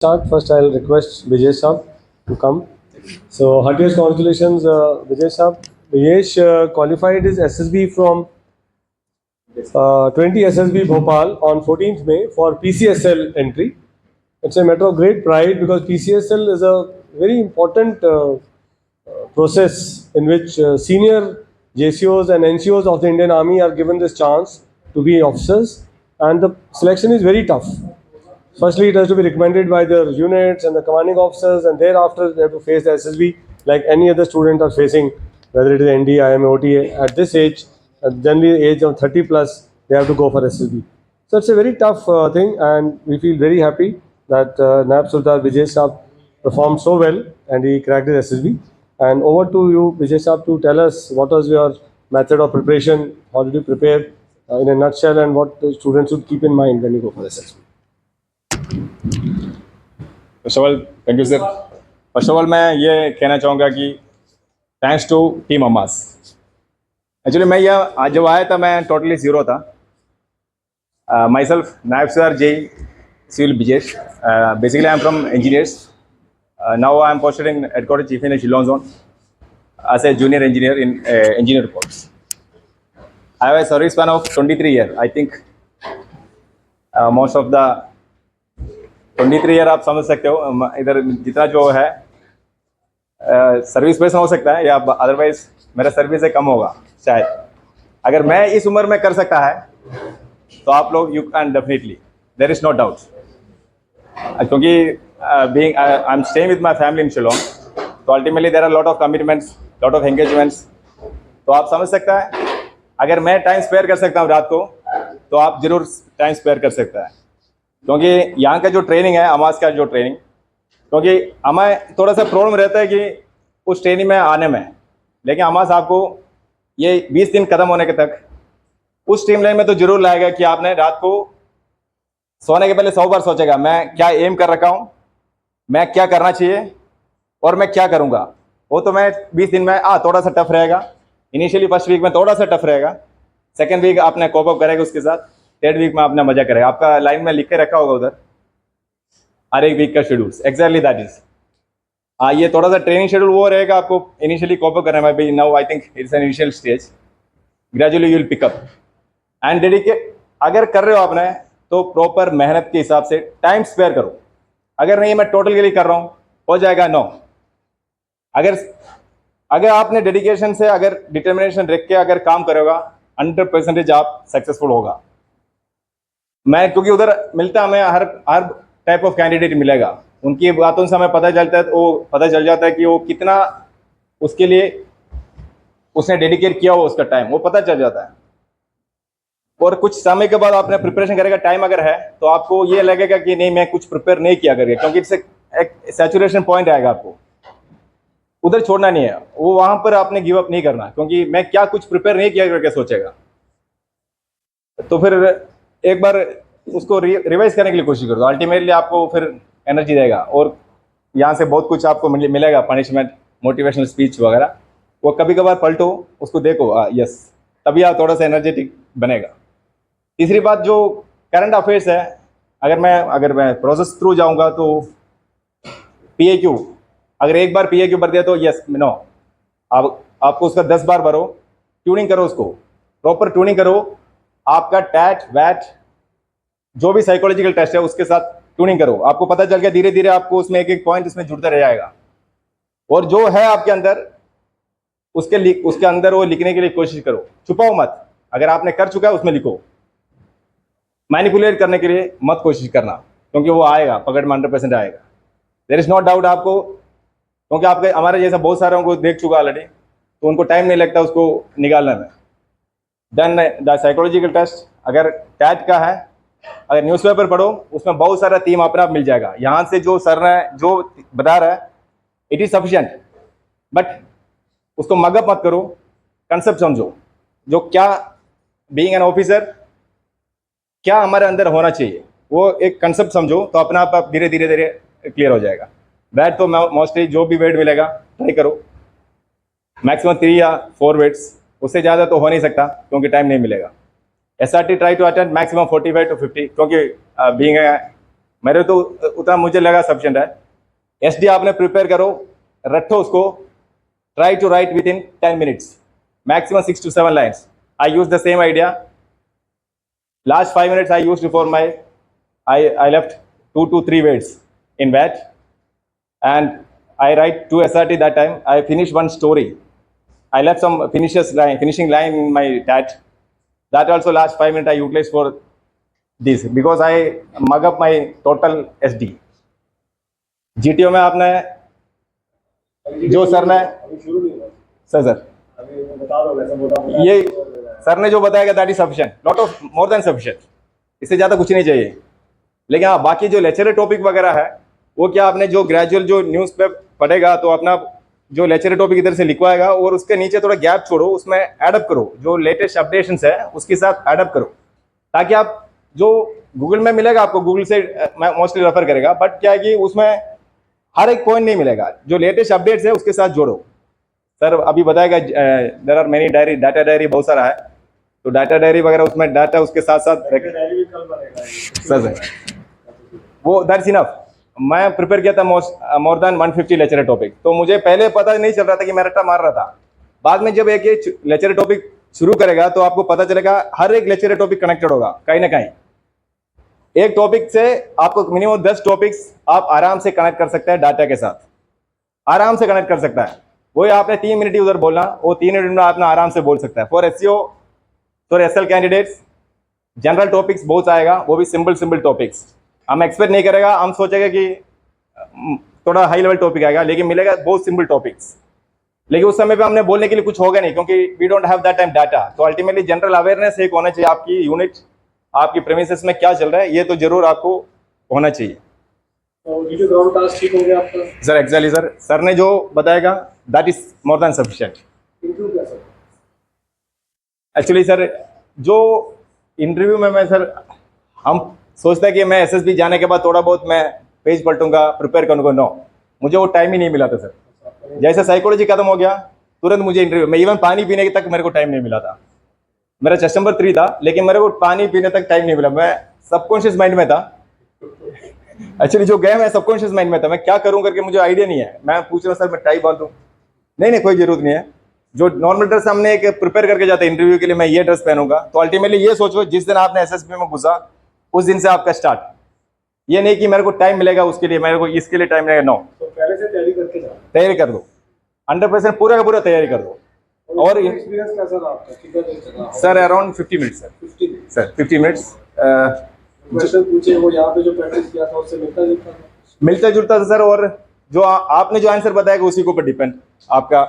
Start first, I'll request Vijay Saab to come. So, heartiest congratulations, Vijay Saab. Vijesh qualified his SSB from 20 SSB Bhopal on 14th May for PCSL entry. It's a matter of great pride because PCSL is a very important process in which senior JCOs and NCOs of the Indian Army are given this chance to be officers, and the selection is very tough. Firstly, it has to be recommended by their units and the commanding officers, and thereafter they have to face the SSB like any other student are facing, whether it is ND, IM, OTA. At this age, generally age of 30 plus, they have to go for SSB. So it's a very tough thing, and we feel very happy that Naib Sultan Vijay Saab performed so well and he cracked his SSB. And over to you, Vijay Saab, to tell us what was your method of preparation, how did you prepare in a nutshell, and what the students should keep in mind when you go for the SSB. First of all thank you sir. First of all मैं ये कहना चाहूँगा कि thanks to team Ammas. Actually मैं यह आज जब आया था मैं टोटली ज़ीरो था। माई सेल्फ नायब सर जे civil Bijesh, basically I am from engineers. Now I am posted in headquarter chief in Shillong zone as a junior engineer in engineer corps. I have a service span of 23 years. I think most of the 23 year आप समझ सकते हो। इधर जितना जो है service base हो सकता है या अदरवाइज मेरा सर्विस से कम होगा शायद। अगर मैं इस उम्र में कर सकता है तो आप लोग you can definitely, there is no doubt. क्योंकि being I am staying with my family in Shillong, तो ultimately there are lot of commitments, lot of engagements. तो आप समझ सकता है अगर मैं टाइम स्पेयर कर सकता हूँ रात को तो आप ज़रूर टाइम स्पेयर कर सकता है। क्योंकि यहाँ का जो ट्रेनिंग है, अमास का जो ट्रेनिंग, क्योंकि हमें थोड़ा सा प्रॉब्लम रहता है कि उस ट्रेनिंग में आने में, लेकिन अमास आपको ये 20 दिन खत्म होने के तक उस टीम लाइन में तो जरूर लाएगा कि आपने रात को सोने के पहले 100 बार सोचेगा मैं क्या एम कर रखा हूँ, मैं क्या करना चाहिए और मैं क्या करूँगा। वो तो मैं 20 दिन में थोड़ा सा टफ रहेगा। इनिशियली फर्स्ट वीक में थोड़ा सा टफ रहेगा, सेकेंड वीक आपने कोप अप करेगा उसके साथ, थर्ड वीक में आपने मजा करेगा। आपका लाइन में लिख के रखा होगा उधर हर एक वीक का शेड्यूल्स, एक्जैक्टली दैट इज। ये थोड़ा सा ट्रेनिंग शेड्यूल वो रहेगा आपको इनिशियली कॉप करने में भी। Now I think it's an initial stage, gradually you will pick up and dedicate. अगर कर रहे हो आपने तो प्रॉपर मेहनत के हिसाब से टाइम स्पेयर करो। अगर नहीं मैं टोटल के लिए कर रहा हूँ हो जाएगा नो। अगर आपने डेडिकेशन से अगर डिटर्मिनेशन रख के अगर काम करोगा 100% आप सक्सेसफुल होगा। मैं क्योंकि उधर मिलता हमें हर टाइप ऑफ कैंडिडेट मिलेगा, उनकी बातों से हमें पता चलता है, वो पता चल जाता है कि वो कितना उसके लिए उसने डेडिकेट किया हो, उसका टाइम वो पता चल जाता है। और कुछ समय के बाद आपने प्रिपरेशन करेगा, टाइम अगर है तो आपको ये लगेगा कि नहीं मैं कुछ प्रिपेयर नहीं किया करके, क्योंकि इससे एक सैचुरेशन पॉइंट आएगा। आपको उधर छोड़ना नहीं है, वो वहां पर आपने गिव अप नहीं करना, क्योंकि मैं क्या कुछ प्रिपेयर नहीं किया करके सोचेगा तो फिर एक बार उसको रिवाइज करने के लिए कोशिश करो, अल्टीमेटली आपको फिर एनर्जी देगा। और यहाँ से बहुत कुछ आपको मिलेगा, पनिशमेंट, मोटिवेशनल स्पीच वगैरह, वो कभी कभार पलटो उसको देखो, यस तभी आप थोड़ा सा एनर्जेटिक बनेगा। तीसरी बात जो करंट अफेयर्स है, अगर मैं प्रोसेस थ्रू जाऊँगा तो PAQ, अगर एक बार PAQ भर दिया तो यस नो, आपको उसका 10 बार भरो, ट्यूनिंग करो, उसको प्रॉपर ट्यूनिंग करो। आपका टैट वैट जो भी साइकोलॉजिकल टेस्ट है उसके साथ ट्यूनिंग करो, आपको पता चल गया धीरे धीरे आपको उसमें एक एक पॉइंट इसमें जुड़ता रह जाएगा। और जो है आपके अंदर उसके अंदर वो लिखने के लिए कोशिश करो, छुपाओ मत। अगर आपने कर चुका है उसमें लिखो, मैनिपुलेट करने के लिए मत कोशिश करना, क्योंकि वो आएगा, पकड़ में 100% आएगा। देयर इज नो डाउट आपको, क्योंकि आपके हमारे जैसा बहुत सारे को देख चुका ऑलरेडी, तो उनको टाइम नहीं लगता उसको निकालने में। देन द साइकोलॉजिकल टेस्ट अगर टैट का है, अगर न्यूज़पेपर पढ़ो उसमें बहुत सारा थीम अपने आप मिल जाएगा। यहाँ से जो सर ने जो बता रहा है इट इज सफिशिएंट, बट उसको मगअप मत करो, कंसेप्ट समझो। जो क्या बीइंग एन ऑफिसर क्या हमारे अंदर होना चाहिए, वो एक कंसेप्ट समझो तो अपने आप धीरे धीरे धीरे क्लियर हो जाएगा। वेट तो मोस्टली जो भी वेट मिलेगा ट्राई करो, मैक्सिमम 3 या 4 वेट्स, उससे ज़्यादा तो हो नहीं सकता क्योंकि टाइम नहीं मिलेगा। SRT try to attend maximum 45 to 50, क्योंकि बीइंग मेरे तो उतना मुझे लगा सफिशिएंट है। एसडी आपने प्रिपेयर करो, रटो उसको, try to write within 10 minutes, maximum 6 to 7 lines. I use the same idea, last 5 minutes I used for my, I left 2 to 3 words in that, and I write 2 SRT that time. I finished one story. I left some finishing line in my tat. That also last 5 minutes I utilized for this because I mug up my total SD. GTO में आपने जो sir ने sir ये sir ने जो बताया that is sufficient, not of more than sufficient, इससे ज़्यादा कुछ नहीं चाहिए। लेकिन हाँ, बाकी जो लेक्चरल टॉपिक वगैरह है वो क्या आपने जो ग्रेजुअल जो न्यूज़ पे पढ़ेगा तो अपना जो लेक्चरल टॉपिक इधर से लिखवाएगा और उसके नीचे थोड़ा गैप छोड़ो, उसमें एडअप करो, जो लेटेस्ट अपडेशंस है उसके साथ एडअप करो, ताकि आप जो गूगल में मिलेगा आपको, गूगल से मैं मोस्टली रेफर करेगा, बट क्या है कि उसमें हर एक पॉइंट नहीं मिलेगा, जो लेटेस्ट अपडेट्स है उसके साथ जोड़ो। सर अभी बताएगा there are many diary, data diary बहुत सारा है, तो डाटा डायरी वगैरह उसमें डाटा उसके साथ साथ सर वो दैट्स इनफ। मैं प्रिपेयर किया था मोर देन 150 लेक्चर टॉपिक, तो मुझे पहले पता नहीं चल रहा था कि मैं रट्टा मार रहा था। बाद में जब एक लेक्चर टॉपिक शुरू करेगा तो आपको पता चलेगा हर एक लेक्चर टॉपिक कनेक्टेड होगा कहीं ना कहीं। एक टॉपिक से आपको मिनिमम 10 टॉपिक्स आप आराम से कनेक्ट कर सकते हैं, डाटा के साथ आराम से कनेक्ट कर सकता है। वही आपने 3 मिनट ही उधर बोलना, वो 3 मिनट में आपने आराम से बोल सकता है। For SEO, for SL candidates general topics बहुत आएगा, वो भी सिंपल टॉपिक्स। हम एक्सपेक्ट नहीं करेगा, हम सोचेगा कि थोड़ा हाई लेवल टॉपिक आएगा, लेकिन मिलेगा बहुत सिंपल टॉपिक्स। लेकिन उस समय पे हमने बोलने के लिए कुछ होगा नहीं, क्योंकि we don't have that time data. तो अल्टीमेटली जनरल अवेयरनेस एक होना चाहिए, आपकी यूनिट आपकी प्रेमिसेस में क्या चल रहा है ये तो जरूर आपको होना चाहिए। वीडियो ग्राउंड टास्क ठीक हो गया आपका सर? एक्चुअली सर ने जो बताएगा that is more than sufficient. Actually sir जो इंटरव्यू में मैं सर हम सोचता है कि मैं एसएसबी जाने के बाद थोड़ा बहुत मैं पेज पलटूंगा, प्रिपेयर करूंगा, नो, मुझे वो टाइम ही नहीं मिला था सर। जैसे साइकोलॉजी खत्म हो गया तुरंत मुझे इंटरव्यू में, इवन पानी पीने तक मेरे को टाइम नहीं मिला था। मेरा चेस्ट नंबर 3 था, लेकिन मेरे को पानी पीने तक टाइम नहीं मिला। मैं सबकॉन्शियस माइंड में था, एक्चुअली जो गए मैं सबकॉन्शियस माइंड में था, मैं क्या करूं करके मुझे आइडिया नहीं है। मैं पूछ रहा सर मैं टाई बांधूं, नहीं कोई जरूरत नहीं है। जो नॉर्मल ड्रेस हमने एक प्रिपेयर करके जाते हैं इंटरव्यू के लिए, मैं ये ड्रेस पहनूंगा। तो अल्टीमेटली ये सोचो जिस दिन आपने एसएसबी में घुसा उस दिन से आपका स्टार्ट, ये नहीं कि मेरे को टाइम मिलेगा उसके लिए, मेरे को इसके लिए टाइम मिलेगा, नो। तो पहले से तैयारी करके जाओ, तैयारी कर दो 100%, पूरा का पूरा तैयारी कर दो। और एक्सपीरियंस कैसा रहा आपका? कितना दिन चला sir? Around 50 minutes sir. 50 sir 50 minutes. Question पूछे वो यहाँ पे जो प्रैक्टिस किया था उससे मिलता जुलता था सर, और जो आपने जो आंसर बताया उसी के ऊपर डिपेंड आपका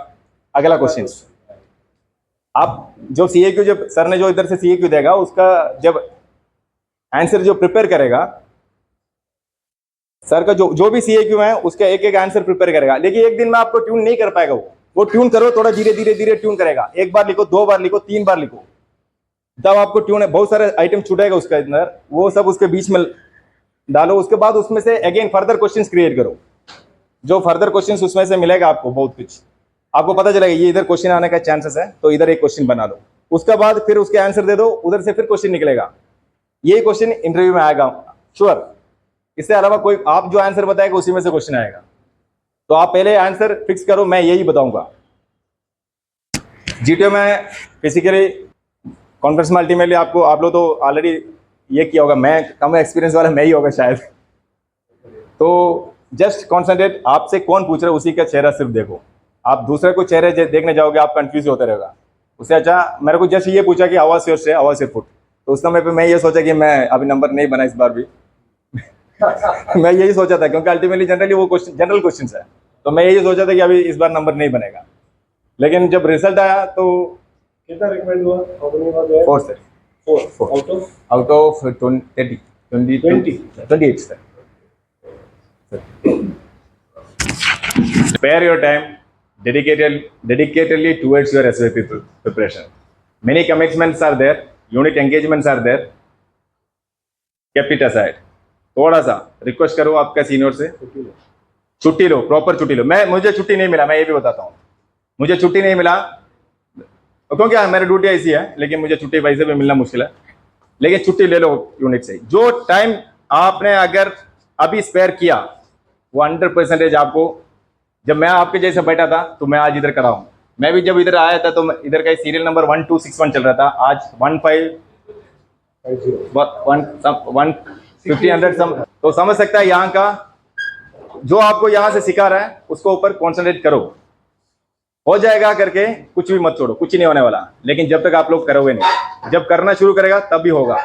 अगला क्वेश्चन। आप जो सीएक्यू, जब सर ने जो इधर से सीएक्यू देगा उसका जब आंसर जो प्रिपेयर करेगा, सर का जो भी सीएक्यू है उसका एक आंसर प्रिपेयर करेगा, लेकिन एक दिन में आपको ट्यून नहीं कर पाएगा। वो ट्यून करो, थोड़ा धीरे धीरे ट्यून करेगा। एक बार लिखो, 2 बार लिखो, 3 बार लिखो, तब आपको ट्यून है। बहुत सारे आइटम छूटेगा उसके अंदर, वो सब उसके बीच में डालो। उसके बाद उसमें से अगेन फर्दर क्वेश्चंस क्रिएट करो। जो फर्दर क्वेश्चंस उसमें से मिलेगा आपको बहुत कुछ, आपको पता चलेगा ये इधर क्वेश्चन आने का चांसेस है, तो इधर एक क्वेश्चन बना लो। उसके बाद फिर उसके आंसर दे दो, उधर से फिर क्वेश्चन निकलेगा। यही क्वेश्चन इंटरव्यू में आएगा श्योर। इससे अलावा कोई आप जो आंसर बताएगा उसी में से क्वेश्चन आएगा। तो आप पहले आंसर फिक्स करो, मैं यही बताऊंगा। जीटीओ में बेसिकली कॉन्फ्रेंस में अल्टीमेटली आपको, आप लोग तो ऑलरेडी ये किया होगा, मैं कम एक्सपीरियंस वाला मैं ही होगा शायद। तो जस्ट कॉन्सेंट्रेट, आपसे कौन पूछ रहा है उसी का चेहरा सिर्फ देखो। आप दूसरे को चेहरे देखने जाओगे आप कंफ्यूज होते रहेगा। उससे अच्छा मेरे को जस्ट ये पूछा कि आवाज योर से, आवाज योर फुट, तो उस समय पे मैं ये सोचा कि मैं अभी नंबर नहीं बना इस बार भी। मैं यही सोचा था, क्योंकि अल्टीमेटली जनरली वो क्वेश्चन जनरल क्वेश्चन है, तो मैं यही सोचा था कि अभी इस बार नंबर नहीं बनेगा। लेकिन जब रिजल्ट आया तो कितना रिकमेंड हुआ? 4 sir. 4 out of 28 sir. Spare your time dedicatedly towards your SVP preparation. Many commitments are there, unit engagements are there. Kept it aside. थोड़ा सा रिक्वेस्ट करो आपका सीनियर से, छुट्टी लो, प्रॉपर छुट्टी लो। मुझे छुट्टी नहीं मिला, मैं ये भी बताता हूँ, मुझे छुट्टी नहीं मिला क्योंकि मेरी ड्यूटी ऐसी है, लेकिन मुझे छुट्टी वैसे भी मिलना मुश्किल है। लेकिन छुट्टी ले लो यूनिट से। जो टाइम आपने अगर अभी स्पेयर किया, वो 100% आपको, जब मैं आपके जैसे बैठा था तो मैं आज इधर खड़ा हूँ। मैं भी जब इधर आया था तो इधर का सीरियल नंबर 1261 चल रहा था, आज 1500 सम, तो समझ सकता है यहाँ का जो आपको यहाँ से सिखा रहा है उसको ऊपर कॉन्सेंट्रेट करो, हो जाएगा करके कुछ भी मत छोड़ो, कुछ नहीं होने वाला। लेकिन जब तक आप लोग करोगे नहीं, जब करना शुरू करेगा तब भी होगा।